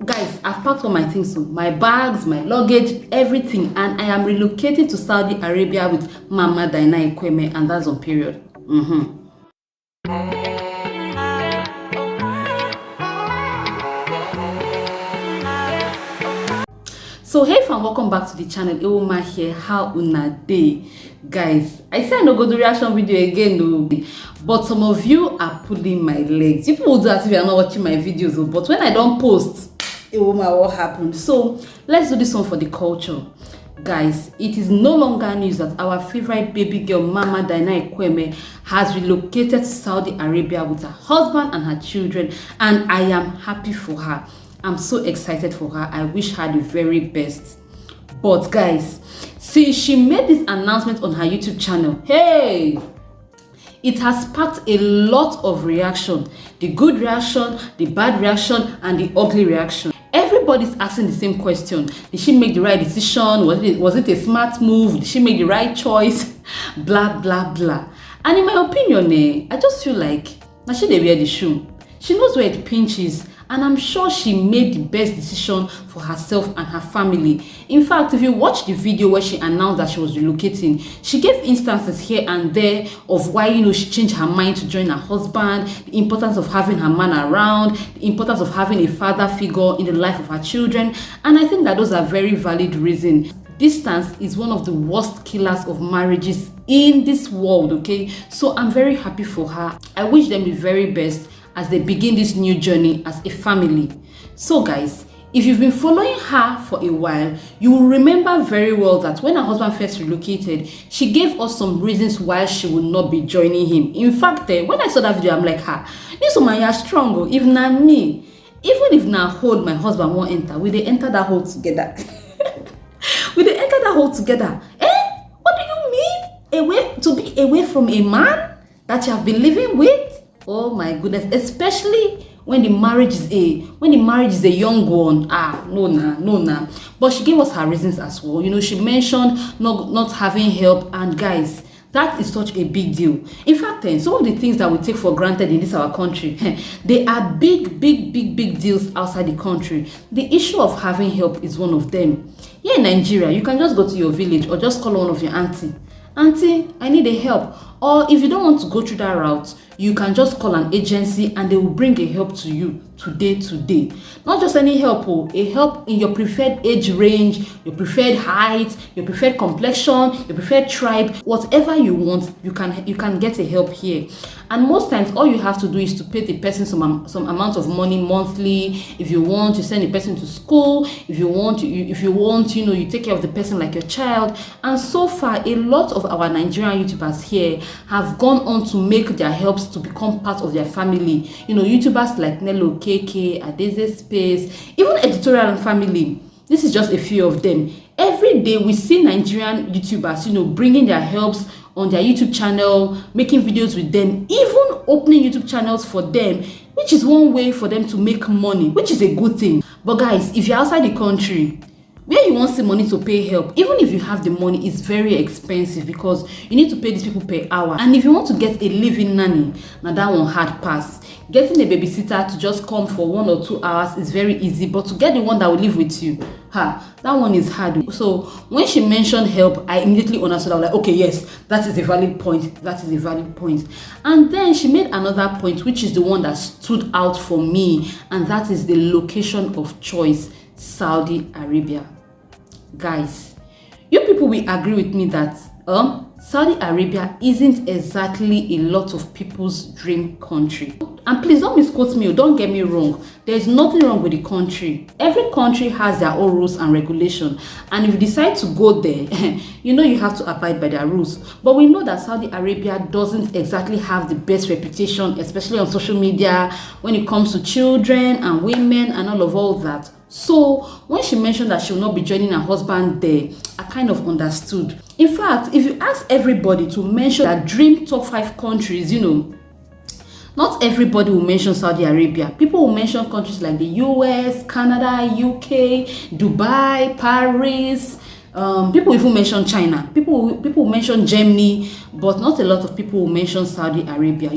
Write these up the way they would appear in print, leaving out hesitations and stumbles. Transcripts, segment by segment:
Guys, I've packed all my things, so my bags, my luggage, everything, and I am relocating to Saudi Arabia with Mama Dyna Ekwueme, and that's on period. So hey fam, welcome back to the channel. Ewoma here. How una day, guys? I say I no go do reaction video again though, but some of you are pulling my legs. People will do as if you are not watching my videos though, but when I don't post, Ewoma, what happened? So let's do this one for the culture. Guys, it is no longer news that our favorite baby girl Mama Dyna Ekwueme has relocated to Saudi Arabia with her husband and her children, and I am happy for her. I'm so excited for her. I wish her the very best. But guys, since she made this announcement on her YouTube channel, hey, it has sparked a lot of reaction. The good reaction, the bad reaction, and the ugly reaction. Everybody's asking the same question. Did she make the right decision? Was it a smart move? Did she make the right choice? Blah, blah, blah. And in my opinion, I just feel like now she dey wear the shoe. She knows where it pinches. And I'm sure she made the best decision for herself and her family. In fact, if you watch the video where she announced that she was relocating, she gave instances here and there of why, she changed her mind to join her husband, the importance of having her man around, the importance of having a father figure in the life of her children. And I think that those are very valid reasons. Distance is one of the worst killers of marriages in this world, okay? So I'm very happy for her. I wish them the very best as they begin this new journey as a family. So guys, if you've been following her for a while, you will remember very well that when her husband first relocated, she gave us some reasons why she would not be joining him. In fact, when I saw that video, I'm like, this woman is strong. If not me, even if na hold my husband won't enter, will they enter that hole together? Will they enter that hole together? What do you mean? To be away from a man that you have been living with? Oh my goodness, especially when the marriage is a young one. No. But she gave us her reasons as well. She mentioned not having help, and guys, that is such a big deal. In fact, some of the things that we take for granted in this our country, they are big deals outside the country. The issue of having help is one of them. Here in Nigeria, you can just go to your village or just call one of your auntie, I need a help. Or if you don't want to go through that route, you can just call an agency and they will bring a help to you today. Not just any help, a help in your preferred age range, your preferred height, your preferred complexion, your preferred tribe, whatever you want, you can get a help here. And most times all you have to do is to pay the person some amount of money monthly. If you want, you send the person to school. If you want, you take care of the person like your child. And so far, a lot of our Nigerian YouTubers here have gone on to make their helps to become part of their family. YouTubers like Nello, KK, Adeze Space, even Editorial Family. This is just a few of them. Every day we see Nigerian YouTubers, bringing their helps on their YouTube channel, making videos with them, even opening YouTube channels for them, which is one way for them to make money, which is a good thing. But guys, if you're outside the country, where you want some money to pay help, even if you have the money, it's very expensive because you need to pay these people per hour. And if you want to get a living nanny, now that one hard pass. Getting a babysitter to just come for 1 or 2 hours is very easy, but to get the one that will live with you, that one is hard. So when she mentioned help, I immediately understood. I was like, okay, yes, that is a valid point. And then she made another point, which is the one that stood out for me, and that is the location of choice, Saudi Arabia. Guys, you people will agree with me that Saudi Arabia isn't exactly a lot of people's dream country. And please don't misquote me, don't get me wrong. There's nothing wrong with the country. Every country has their own rules and regulations. And if you decide to go there, you have to abide by their rules. But we know that Saudi Arabia doesn't exactly have the best reputation, especially on social media, when it comes to children and women and all that. So when she mentioned that she will not be joining her husband there, I kind of understood. In fact, if you ask everybody to mention their dream top 5 countries, not everybody will mention Saudi Arabia. People will mention countries like the US, Canada, UK, Dubai, Paris. People even mention China. People mention Germany, but not a lot of people will mention Saudi Arabia.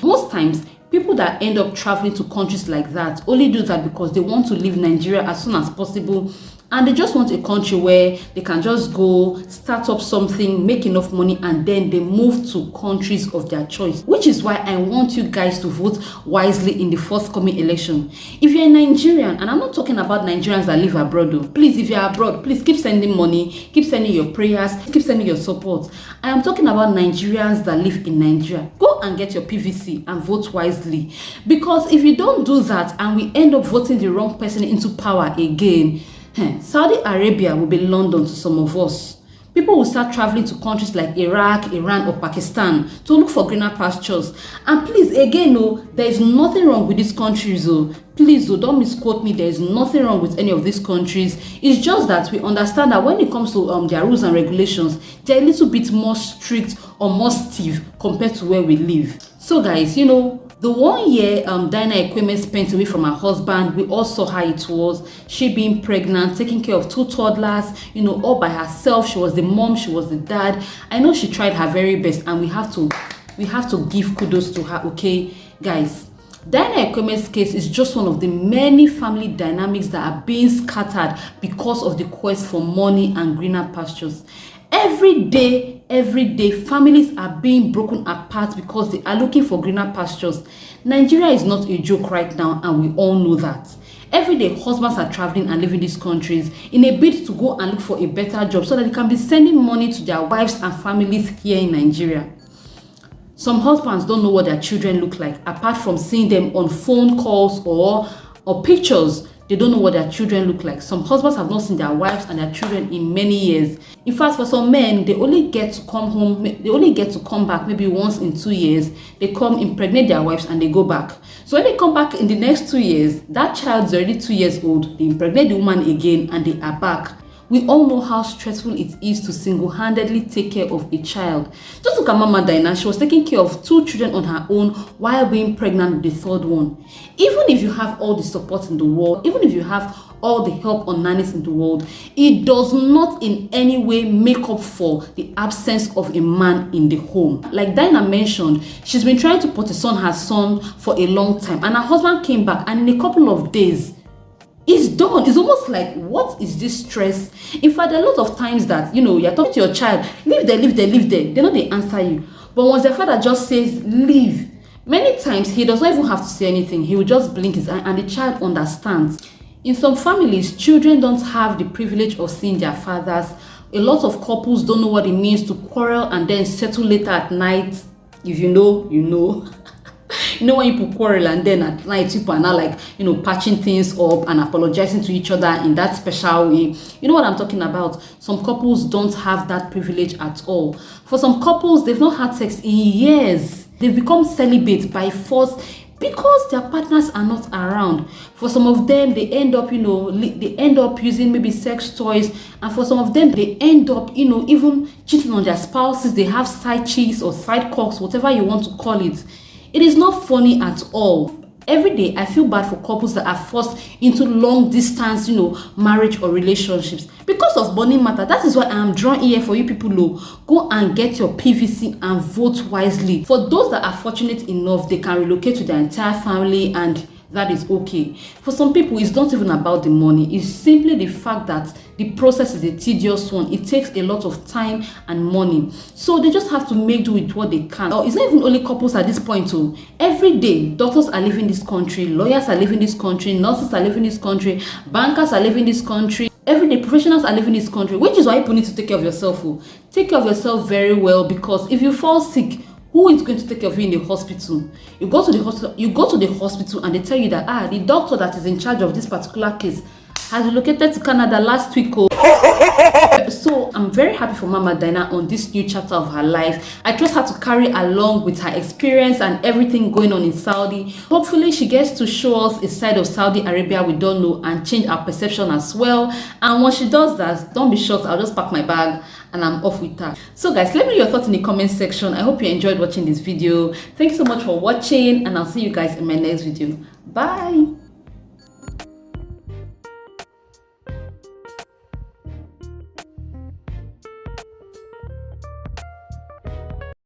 Most times People that end up traveling to countries like that only do that because they want to leave Nigeria as soon as possible, and they just want a country where they can just go, start up something, make enough money, and then they move to countries of their choice. Which is why I want you guys to vote wisely in the forthcoming election. If you're a Nigerian, and I'm not talking about Nigerians that live abroad though, please, if you're abroad, please keep sending money, keep sending your prayers, keep sending your support. I am talking about Nigerians that live in Nigeria. Go and get your PVC and vote wisely. Because if you don't do that and we end up voting the wrong person into power again, Saudi Arabia will be London to some of us. People will start traveling to countries like Iraq, Iran, or Pakistan to look for greener pastures. And please, again, there is nothing wrong with these countries. Please, don't misquote me. There is nothing wrong with any of these countries. It's just that we understand that when it comes to their rules and regulations, they're a little bit more strict or more stiff compared to where we live. So, guys, the 1 year Dyna Ekwueme spent away from her husband, we all saw how it was. She being pregnant, taking care of 2 toddlers, all by herself. She was the mom, she was the dad. I know she tried her very best, and we have to give kudos to her, okay, guys. Dyna Ekwueme's case is just one of the many family dynamics that are being scattered because of the quest for money and greener pastures. Every day, families are being broken apart because they are looking for greener pastures. Nigeria is not a joke right now, and we all know that. Every day, husbands are traveling and leaving these countries in a bid to go and look for a better job so that they can be sending money to their wives and families here in Nigeria. Some husbands don't know what their children look like, apart from seeing them on phone calls or pictures. They don't know what their children look like. Some husbands have not seen their wives and their children in many years. In fact, for some men, they only get to come home, they only get to come back maybe once in 2 years. They come, impregnate their wives, and they go back. So when they come back in the next 2 years, that child is already 2 years old. They impregnate the woman again, and they are back. We all know how stressful it is to single-handedly take care of a child. Just look at Mama Dyna. She was taking care of 2 children on her own while being pregnant with the 3rd one. Even if you have all the support in the world, even if you have all the help on nannies in the world, it does not in any way make up for the absence of a man in the home. Like Dyna mentioned, she's been trying to partition her son for a long time, and her husband came back, and in a couple of days, it's done. It's almost like, what is this stress? In fact, there are a lot of times that, you're talking to your child, leave there. They know they answer you. But once their father just says, leave, many times he does not even have to say anything. He will just blink his eye and the child understands. In some families, children don't have the privilege of seeing their fathers. A lot of couples don't know what it means to quarrel and then settle later at night. If you know, you know. When people quarrel and then at night people are now like, patching things up and apologizing to each other in that special way. You know what I'm talking about? Some couples don't have that privilege at all. For some couples, they've not had sex in years. They've become celibate by force because their partners are not around. For some of them, they end up, they end up using maybe sex toys. And for some of them, they end up, even cheating on their spouses. They have side chicks or side cocks, whatever you want to call it. It is not funny at all. Every day, I feel bad for couples that are forced into long distance, marriage or relationships because of money matter. That is why I am drawing here for you people. Go and get your PVC and vote wisely. For those that are fortunate enough, they can relocate to their entire family, and that is okay. For some people, it's not even about the money. It's simply the fact that the process is a tedious one. It takes a lot of time and money. So they just have to make do with what they can. It's not even only couples at this point too. Every day, doctors are leaving this country, lawyers are leaving this country, nurses are leaving this country, bankers are leaving this country. Every day, professionals are leaving this country, which is why people need to take care of yourself. Take care of yourself very well, because if you fall sick, who is going to take care of you in the hospital? You go to the hospital and they tell you that the doctor that is in charge of this particular case has relocated to Canada last week. So I'm very happy for Mama Dyna on this new chapter of her life. I trust her to carry along with her experience and everything going on in Saudi. Hopefully she gets to show us a side of Saudi Arabia we don't know and change our perception as well. And once she does that, don't be shocked, I'll just pack my bag and I'm off with her. So guys, let me know your thoughts in the comment section. I hope you enjoyed watching this video. Thank you so much for watching, and I'll see you guys in my next video. Bye.